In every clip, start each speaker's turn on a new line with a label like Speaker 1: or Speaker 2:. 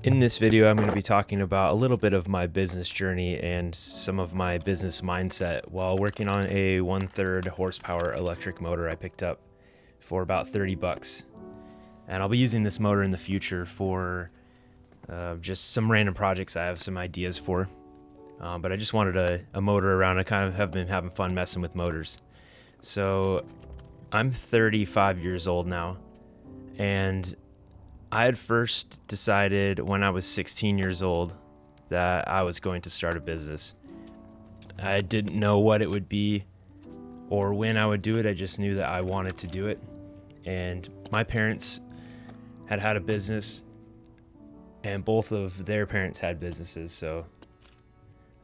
Speaker 1: In this video, I'm going to be talking about a little bit of my business journey and some of my business mindset while working on a 1/3 horsepower electric motor I picked up for about $30. And I'll be using this motor in the future for just some random projects I have some ideas for. But I just wanted a motor around. I kind of have been having fun messing with motors. So I'm 35 years old now, and I had first decided when I was 16 years old that I was going to start a business. I didn't know what it would be or when I would do it. I just knew that I wanted to do it. And my parents had a business, and both of their parents had businesses. So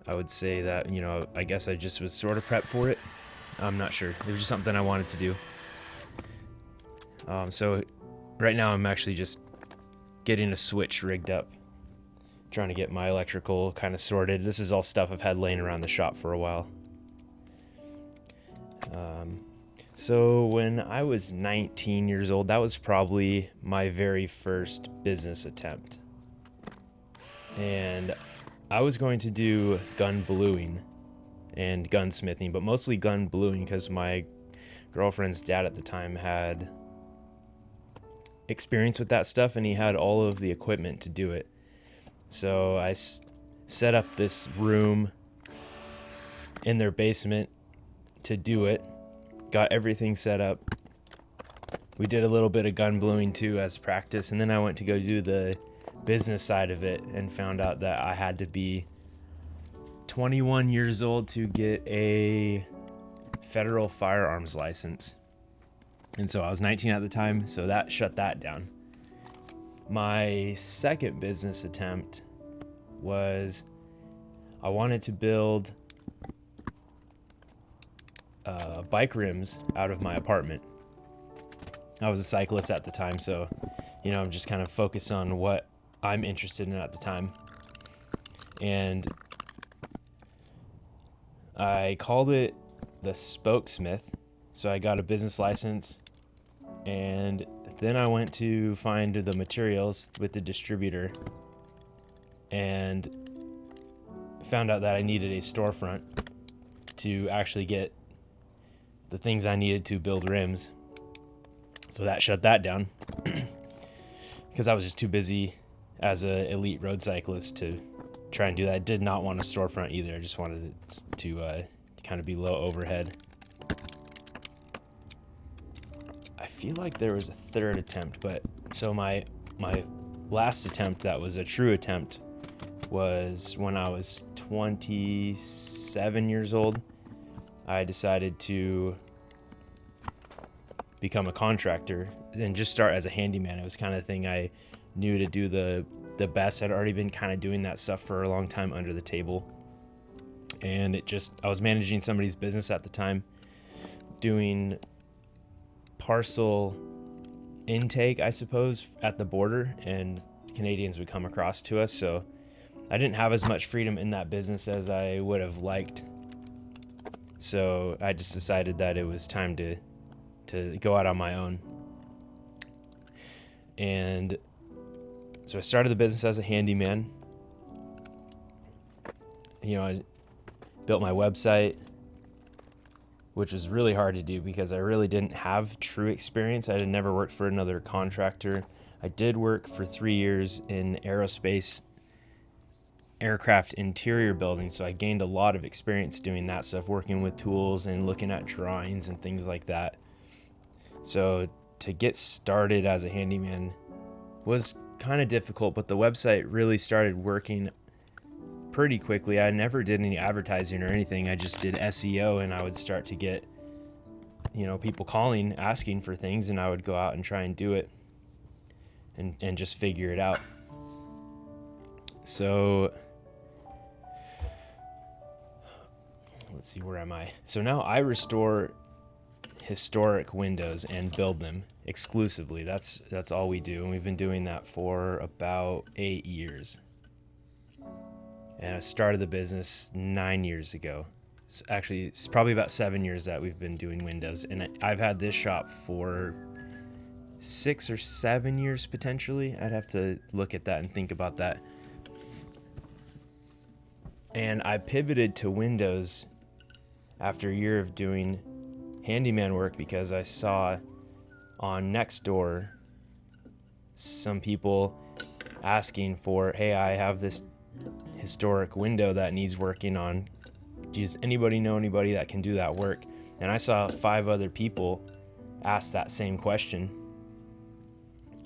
Speaker 1: I would say that, I guess I just was sort of prepped for it. I'm not sure. It was just something I wanted to do. So right now I'm actually just getting a switch rigged up, trying to get my electrical kind of sorted. This is all stuff I've had laying around the shop for a while. So when I was 19 years old, that was probably my very first business attempt. And I was going to do gun bluing and gunsmithing, but mostly gun bluing because my girlfriend's dad at the time had experience with that stuff, and he had all of the equipment to do it. So I set up this room in their basement to do it, got everything set up. We did a little bit of gun bluing too as practice, and then I went to go do the business side of it and found out that I had to be 21 years old to get a federal firearms license. And so I was 19 at the time, so that shut that down. My second business attempt was I wanted to build bike rims out of my apartment. I was a cyclist at the time, so I'm just kind of focused on what I'm interested in at the time. And I called it the Spokesmith. So I got a business license, and then I went to find the materials with the distributor and found out that I needed a storefront to actually get the things I needed to build rims. So that shut that down because I was just too busy as an elite road cyclist to try and do that. I did not want a storefront either. I just wanted it to kind of be low overhead. I feel like there was a third attempt, but so my last attempt that was a true attempt was when I was 27 years old. I decided to become a contractor and just start as a handyman. It was kind of the thing I knew to do the best. I'd already been kind of doing that stuff for a long time under the table. And I was managing somebody's business at the time, doing parcel intake, I suppose, at the border, and Canadians would come across to us. So I didn't have as much freedom in that business as I would have liked. So I just decided that it was time to go out on my own. And so I started the business as a handyman. I built my website, which was really hard to do because I really didn't have true experience. I had never worked for another contractor. I did work for 3 years in aerospace aircraft interior building, so I gained a lot of experience doing that stuff, working with tools and looking at drawings and things like that. So to get started as a handyman was kind of difficult, but the website really started working pretty quickly. I never did any advertising or anything. I just did SEO, and I would start to get, people calling, asking for things, and I would go out and try and do it and just figure it out. So let's see, where am I? So now I restore historic windows and build them exclusively. That's all we do, and we've been doing that for about 8 years. And I started the business 9 years ago. So actually, it's probably about 7 years that we've been doing windows, and I've had this shop for 6 or 7 years potentially. I'd have to look at that and think about that. And I pivoted to Windows after a year of doing handyman work because I saw on Nextdoor some people asking for, hey, I have this historic window that needs working on. Does anybody know anybody that can do that work? And I saw 5 other people ask that same question.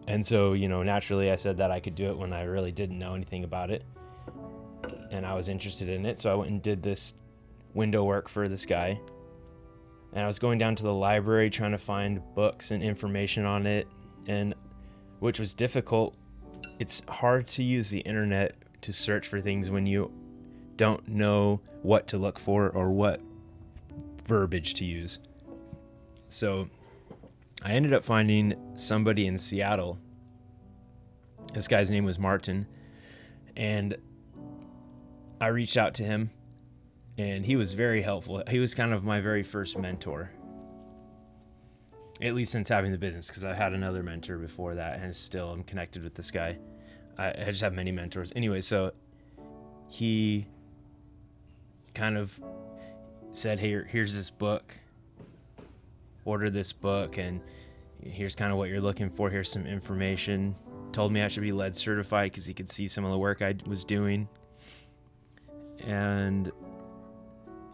Speaker 1: And so, naturally I said that I could do it when I really didn't know anything about it. And I was interested in it. So I went and did this window work for this guy. And I was going down to the library trying to find books and information on it, and which was difficult. It's hard to use the internet to search for things when you don't know what to look for or what verbiage to use. So I ended up finding somebody in Seattle. This guy's name was Martin, and I reached out to him, and he was very helpful. He was kind of my very first mentor, at least since having the business, because I had another mentor before that, and still I'm connected with this guy. I just have many mentors. Anyway, so he kind of said, hey, here's this book. Order this book, and here's kind of what you're looking for. Here's some information. Told me I should be lead certified because he could see some of the work I was doing. And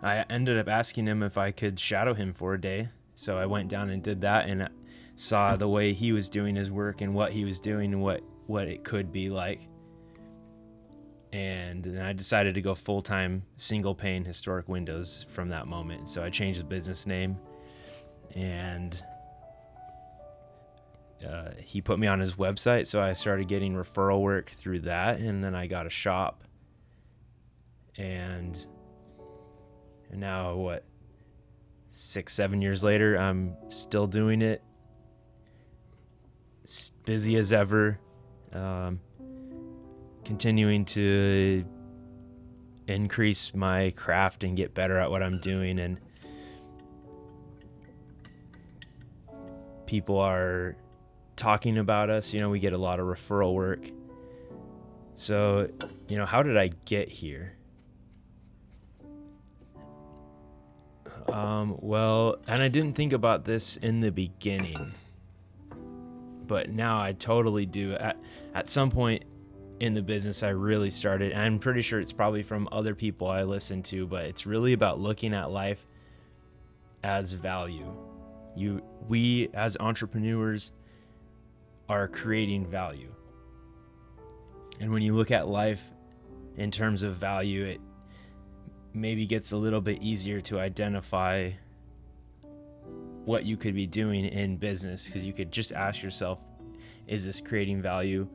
Speaker 1: I ended up asking him if I could shadow him for a day. So I went down and did that and saw the way he was doing his work and what he was doing and what it could be like. And then I decided to go full-time single pane historic windows from that moment. So I changed the business name, and he put me on his website. So I started getting referral work through that, and then I got a shop. And now 6-7 years later, I'm still doing it, busy as ever, continuing to increase my craft and get better at what I'm doing. And people are talking about us. We get a lot of referral work. So, how did I get here? Well, and I didn't think about this in the beginning, but now I totally do. At some point in the business, I really started, and I'm pretty sure it's probably from other people I listen to, but it's really about looking at life as value. We as entrepreneurs are creating value. And when you look at life in terms of value, it maybe gets a little bit easier to identify what you could be doing in business, because you could just ask yourself, is this creating value?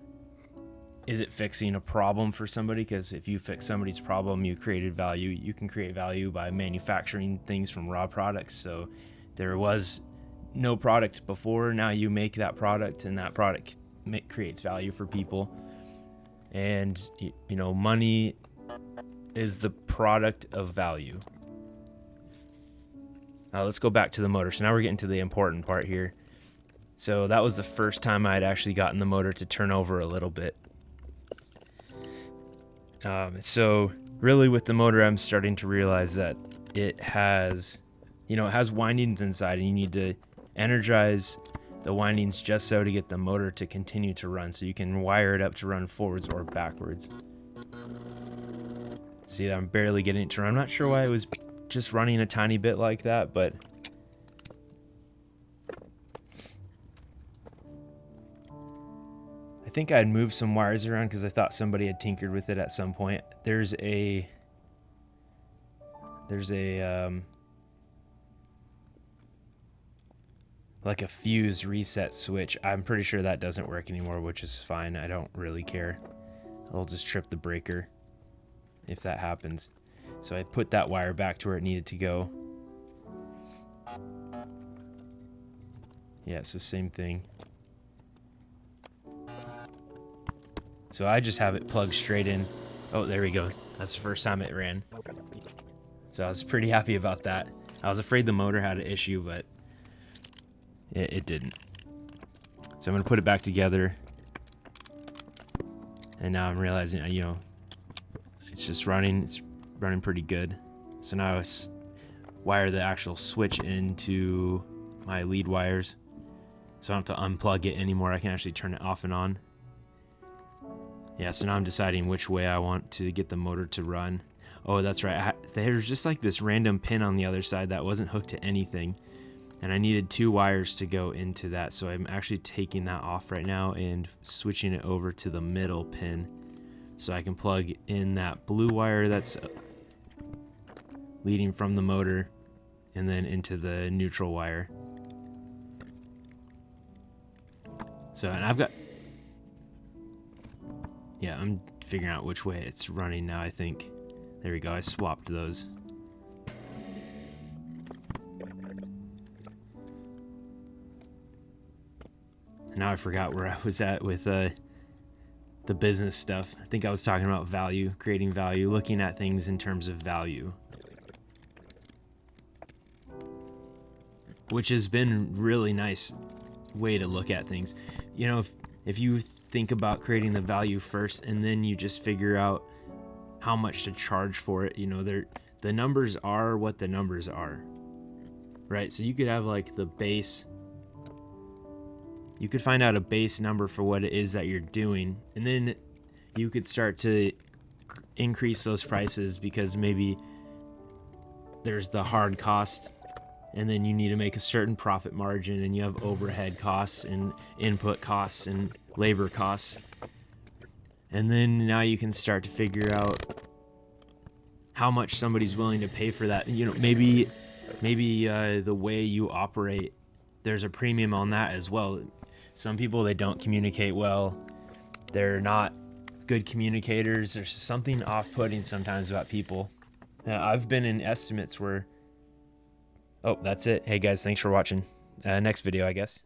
Speaker 1: Is it fixing a problem for somebody? Because if you fix somebody's problem, you created value. You can create value by manufacturing things from raw products. So there was no product before, now you make that product, and that product creates value for people. And money is the product of value. Now let's go back to the motor. So now we're getting to the important part here. So that was the first time I had actually gotten the motor to turn over a little bit. So really with the motor, I'm starting to realize that it has windings inside, and you need to energize the windings just so to get the motor to continue to run. So you can wire it up to run forwards or backwards. See, I'm barely getting it to run. I'm not sure why it was just running a tiny bit like that, but I think I'd moved some wires around because I thought somebody had tinkered with it at some point. There's a like a fuse reset switch. I'm pretty sure that doesn't work anymore, which is fine. I don't really care. I'll just trip the breaker if that happens. So I put that wire back to where it needed to go. Yeah, so same thing. So I just have it plugged straight in. Oh, there we go. That's the first time it ran. So I was pretty happy about that. I was afraid the motor had an issue, but it didn't. So I'm gonna put it back together. And now I'm realizing, you know, it's just running. It's running pretty good. So now I wire the actual switch into my lead wires. So I don't have to unplug it anymore. I can actually turn it off and on. Yeah, so now I'm deciding which way I want to get the motor to run. Oh, that's right. There's just like this random pin on the other side that wasn't hooked to anything. And I needed 2 wires to go into that. So I'm actually taking that off right now and switching it over to the middle pin. So I can plug in that blue wire that's leading from the motor and then into the neutral wire. So, and I've got, yeah, I'm figuring out which way it's running now, I think. There we go, I swapped those. And now I forgot where I was at with the business stuff. I think I was talking about value, creating value, looking at things in terms of value. Which has been really nice way to look at things. You know, if you think about creating the value first and then you just figure out how much to charge for it, you know, the numbers are what the numbers are, right? So you could have like the base, you could find out a base number for what it is that you're doing, and then you could start to increase those prices because maybe there's the hard cost, and then you need to make a certain profit margin, and you have overhead costs and input costs and labor costs. And then now you can start to figure out how much somebody's willing to pay for that. You know, maybe the way you operate, there's a premium on that as well. Some people, they don't communicate well. They're not good communicators. There's something off-putting sometimes about people. Now, I've been in estimates where, oh, that's it. Hey guys, thanks for watching. Next video, I guess.